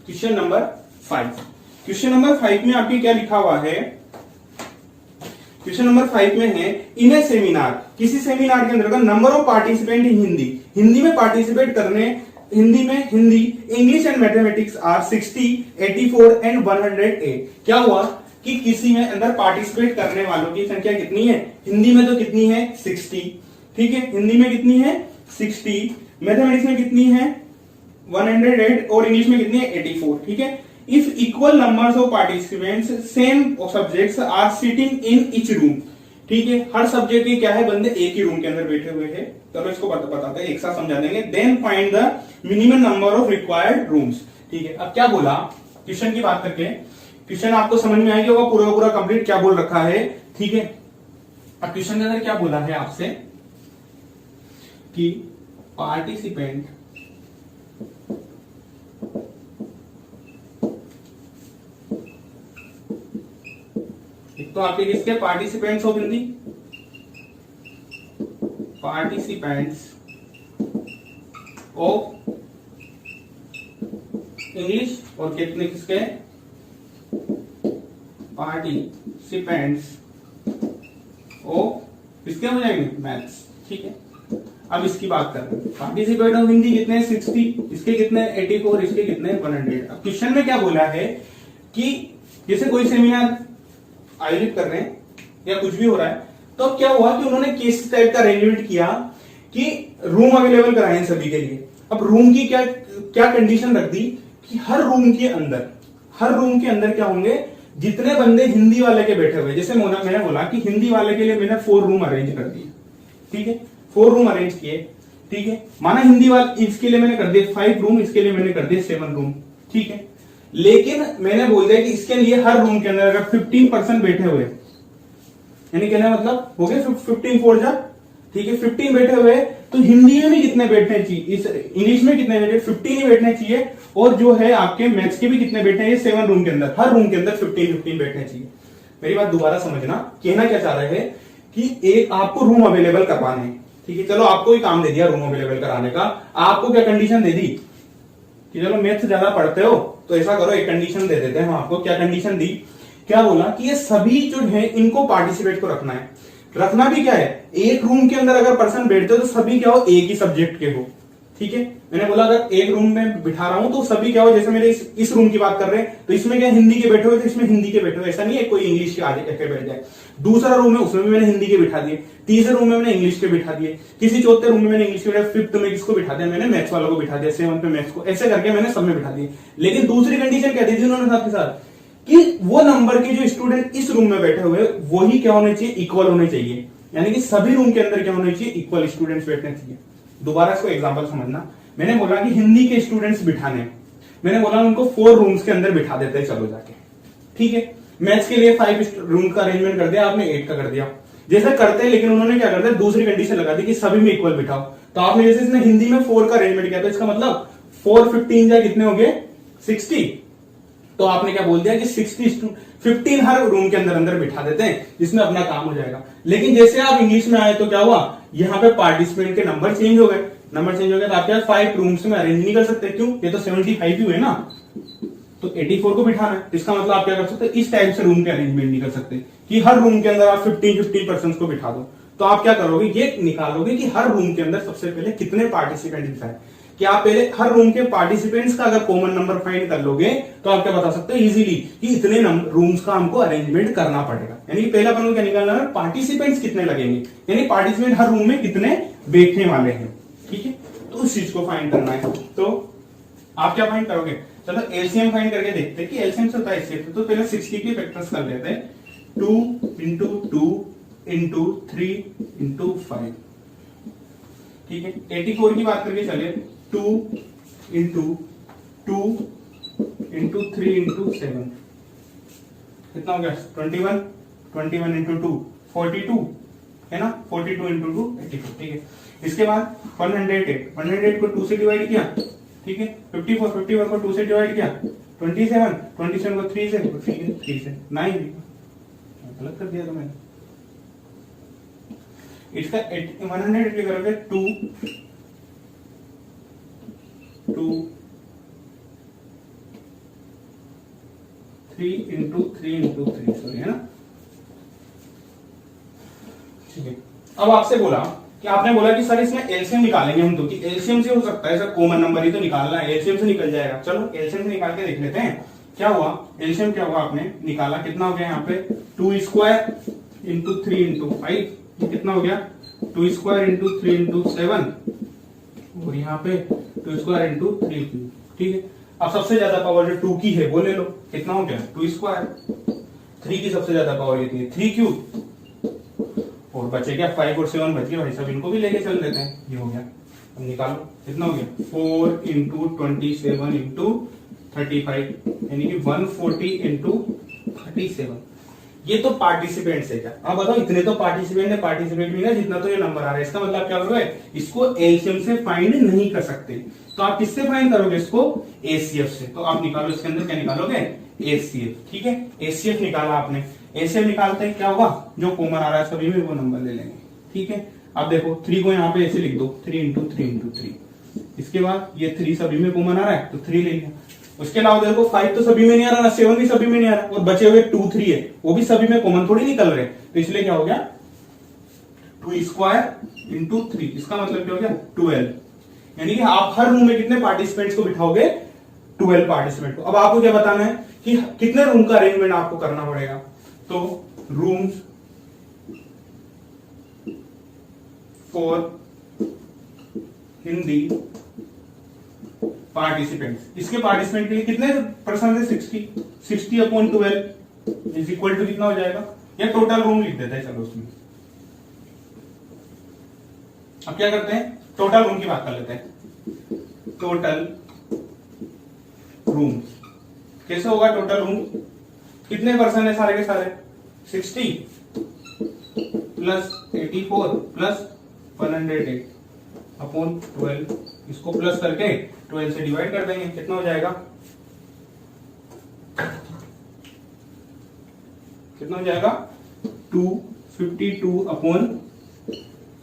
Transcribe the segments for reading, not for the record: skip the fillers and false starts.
Question number 5। Question number 5 में आपके क्या लिखा हुआ है? क्वेश्चन नंबर 5 में है इन ए सेमिनार, किसी सेमिनार के अंदर number of participant in Hindi, Hindi में पार्टिसिपेट करने, Hindi English and mathematics are 60, 84 एंड 108। क्या हुआ कि किसी में अंदर पार्टिसिपेट करने वालों की संख्या कितनी है? हिंदी में तो कितनी है? 60, ठीक है, हिंदी में कितनी है? 60, मैथमेटिक्स में कितनी है? 108 और इंग्लिश में कितनी है? 84, ठीक है। If equal numbers of participants same subjects are sitting in each room, ठीक है, हर सब्जेक्ट के क्या है? बंदे एक ही रूम के अंदर बैठे हुए हैं। चलो इसको बताते हैं, एक साथ समझा देंगे। Then find the minimum number of required rooms, ठीक है। अब क्या बोला क्वेश्चन की बात करके, क्वेश्चन आपको समझ में आएगा, वो पूरा कंप्लीट क्या बोल रखा है, ठीक है। अब क्वेश्चन के अंदर क्या बोला है आपसे कि पार्टिसिपेंट तो आपके किसके पार्टिसिपेंट्स हो हिंदी, पार्टिसिपेंट्स ऑफ इंग्लिश, और कितने किसके? पार्टिसिपेंट्स ऑफ किसके हो जाएंगे? मैथ्स, ठीक है। अब इसकी बात करते हैं, पार्टिसिपेंट ऑफ हिंदी कितने? 60, इसके कितने? 84, इसके कितने? 100। अब क्वेश्चन में क्या बोला है कि जैसे कोई सेमिनार आयोजित कर रहे हैं या कुछ भी हो रहा है, तो अब क्या हुआ कि उन्होंने किस टाइप का अरेंजमेंट किया कि रूम अवेलेबल कराए सभी के लिए। अब रूम की क्या क्या कंडीशन रख दी कि हर रूम के अंदर क्या होंगे? जितने बंदे हिंदी वाले के बैठे हुए, जैसे मैंने बोला कि हिंदी वाले के लिए मैंने 4 रूम अरेंज कर दिए, ठीक है, 4 रूम अरेंज किए, ठीक है। माना हिंदी वाले इसके लिए मैंने कर दिए 5 रूम, इसके लिए मैंने कर दिए 7 रूम, ठीक है। लेकिन मैंने बोल दिया कि इसके लिए हर रूम के अंदर अगर 15% बैठे हुए, यानी कहने मतलब हो गए 15 4 जा, ठीक है, 15 बैठे हुए, तो हिंदी में भी कितने बैठने चाहिए? इस इंग्लिश में कितने बैठे? 15 ही बैठने चाहिए। और जो है आपके मैथ्स के भी कितने बैठे हैं? 7 रूम के अंदर, हर रूम के अंदर 15 बैठने चाहिए। मेरी बात दोबारा समझना, कहना क्या चाह रहे हैं कि एक आपको रूम अवेलेबल करवाने हैं, ठीक है। चलो आपको ही काम दे दिया रूम अवेलेबल कराने का, आपको क्या कंडीशन दे दी कि चलो मैथ्स ज्यादा पढ़ते हो तो ऐसा करो, एक कंडीशन दे देते हैं हम आपको। क्या कंडीशन दी? क्या बोला कि ये सभी जो है इनको पार्टिसिपेट को रखना है। रखना भी क्या है? एक रूम के अंदर अगर पर्सन बैठते हो तो सभी क्या हो? एक ही सब्जेक्ट के हो, ठीक है। मैंने बोला अगर एक रूम में बिठा रहा हूं तो सभी क्या हो? जैसे मेरे इस रूम की बात कर रहे हैं तो इसमें क्या हिंदी के बैठे हुए, तो इसमें हिंदी के बैठे हुए, ऐसा नहीं है कोई इंग्लिश के आगे करके बैठ जाए। दूसरा रूम है उसमें भी मैंने हिंदी के बिठा दिए, तीसरे रूम में मैंने इंग्लिश के बिठा दिए, किसी चौथे रूम में मैंने इंग्लिश के बिठा, फिफ्थ में किसको बिठा दिया? मैंने मैथ्स वालों को बिठा दिया, 7th में मैथ्स को, ऐसे करके मैंने सब में बिठा दिए। लेकिन दूसरी कंडीशन क्या दी थी उन्होंने साथ के साथ कि वो नंबर के जो स्टूडेंट इस रूम में बैठे हुए वही क्या होने चाहिए? इक्वल होने चाहिए, यानी कि सभी रूम के अंदर क्या होने चाहिए? इक्वल स्टूडेंट्स बैठने चाहिए। दोबारा इसको एग्जांपल समझना, मैंने बोला कि हिंदी के स्टूडेंट्स बिठाने, मैंने बोला उनको 4 रूम्स के अंदर बिठा देते हैं, चलो जाके, ठीक है। मैथ्स के लिए 5 रूम का अरेंजमेंट कर दिया आपने, 8 का कर दिया, जैसे करते हैं। लेकिन उन्होंने क्या कर दिया? दूसरी कंडीशन लगा दी कि सभी में इक्वल बिठाओ। तो आपने जैसे इसने हिंदी में 4 का अरेंजमेंट किया, तो इसका मतलब 4 15 या कितने हो गए? 60। तो आपने क्या बोल दिया कि 15 हर रूम के अंदर बिठा देते हैं, जिसमें अपना काम हो जाएगा। लेकिन जैसे आप इंग्लिश में आए तो क्या हुआ? यहाँ पे पार्टिसिपेंट के नंबर चेंज हो गए, तो आपके पास 5 रूम्स में अरेंज नहीं कर सकते। क्यों? ये तो 75 ही हुए ना, तो 84 को बिठाना है। इसका मतलब आप क्या कर सकते? इस टाइप से रूम के अरेंजमेंट नहीं कर सकते कि हर रूम के अंदर आप 15 को बिठा दो। तो आप क्या करोगे? ये निकालोगे कि हर रूम के अंदर सबसे पहले कितने पार्टिसिपेंट बिठाए, कि आप पहले हर रूम के पार्टिसिपेंट्स का अगर कॉमन नंबर फाइंड कर लोगे तो आप क्या बता सकते हो इजीली कि इतने रूम्स का हमको अरेंजमेंट करना पड़ेगा। यानी पहला अपन को क्या निकालना है? पार्टिसिपेंट्स कितने लगेंगे, यानी पार्टिसिपेंट हर रूम में कितने बैठने वाले हैं, ठीक है। तो उस चीज को फाइंड करना है। तो आप क्या फाइंड करोगे? चलो एलसीएम फाइंड करके देखते हैं कि एलसीएम से होता है इससे। तो पहले 60 के फैक्टर्स कर लेते हैं, 2 into 2 into 3 into 5, ठीक है। 84 की बात करके चले, 2 into 2 into 3 into 7 कितना हो गया? 21, 21 into 2 42 है ना, 42 into 2 84, ठीक है। इसके बाद 108 को 2 से डिवाइड किया, ठीक है। 54 को 2 से डिवाइड किया, 27 को 3 से, 3 से 9, गलत कर दिया तो मैंने। इसका 180 करोगे 2 2 3 सॉरी, है ना। ठीक है, अब आपसे बोला कि आपने बोला कि सर इसमें एलसीएम निकालेंगे हम, तो कि एलसीएम से हो सकता है सर, कॉमन नंबर ही तो निकालना है, एलसीएम से निकल जाएगा। चलो एलसीएम से निकाल के देख लेते हैं क्या हुआ। एलसीएम क्या हुआ, आपने निकाला, कितना हो गया यहाँ पे 2 स्क्वायर इंटू 3 इंटू 5, ये कितना हो गया 2 स्क्वायर इंटू 3 इंटू 7, और यहाँ पे 2 स्क्वायर इंटू 3 क्यूब। ठीक है, अब सबसे ज्यादा पावर जो 2 की है वो ले लो, कितना हो गया 2 स्क्वायर, 3 की सबसे ज्यादा पावर कितनी है 3 क्यूब, और बचे क्या 5 और 7 बच गए भाई साहब, इनको भी लेके चल देते हैं। ये हो गया, अब निकालो कितना हो गया 4 इंटू 27 इंटू 35, यानी कि 140 इंटू 37। ये तो पार्टिसिपेंट्स है क्या, अब बताओ, इतने तो पार्टिसिपेंट है, पार्टिसिपेंट भी ना जितना तो ये नंबर आ रहा है, इसका मतलब क्या करोगे, इसको एलसीएम से फाइंड नहीं कर सकते, तो आप किससे फाइंड करोगे इसको, एसीएफ से। तो आप निकालो, इसके अंदर क्या निकालोगे, एसीएफ। ठीक है, एसीएफ निकाला आपने, एसीएफ निकालते हैं क्या होगा, जो कॉमन आ रहा है सभी में वो नंबर ले लेंगे। ठीक है, अब देखो 3 को यहाँ पे ऐसे लिख दो, 3 इंटू 3 इंटू 3, इसके बाद ये 3 सभी में कॉमन आ रहा है तो 3 ले लिया। उसके अलावा देखो 5 तो सभी में नहीं आ रहा, 7 भी सभी में नहीं आ रहा, और बचे हुए 2 3 है, वो भी सभी में कॉमन थोड़ी निकल रहे, तो इसलिए क्या हो गया 2 स्क्वायर इंटू 3, इसका मतलब क्या हो गया 12, यानी कि आप हर रूम में कितने पार्टिसिपेंट्स को बिठाओगे, 12 पार्टिसिपेंट को। अब आपको क्या बताना है कि कितने रूम का अरेंजमेंट आपको करना पड़ेगा, तो रूम्स फॉर हिंदी पार्टिसिपेंट्स, इसके पार्टिसिपेंट के लिए कितने परसेंट है 60 अपॉन 12 इज इक्वल टू कितना हो जाएगा, या टोटल रूम लिख देते हैं चलो उसमें। अब क्या करते हैं, टोटल रूम की बात कर लेते हैं। टोटल रूम कैसे होगा, टोटल रूम कितने पर्सन है सारे के सारे 60 प्लस 84 प्लस 108 अपॉन 12, इसको प्लस करके 12 से डिवाइड कर देंगे, कितना हो जाएगा, कितना हो जाएगा 252 अपॉन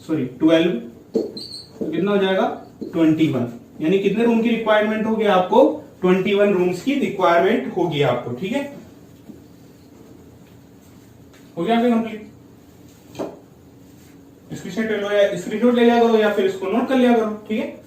12, तो कितना हो जाएगा 21, यानी कितने रूम की रिक्वायरमेंट होगी आपको, 21 रूम्स की रिक्वायरमेंट होगी आपको। ठीक है, हो गया कंप्लीट। स्क्रीनशॉट ले लो, या स्क्रीनशॉट ले लिया करो, या फिर इसको नोट कर लिया करो। ठीक है,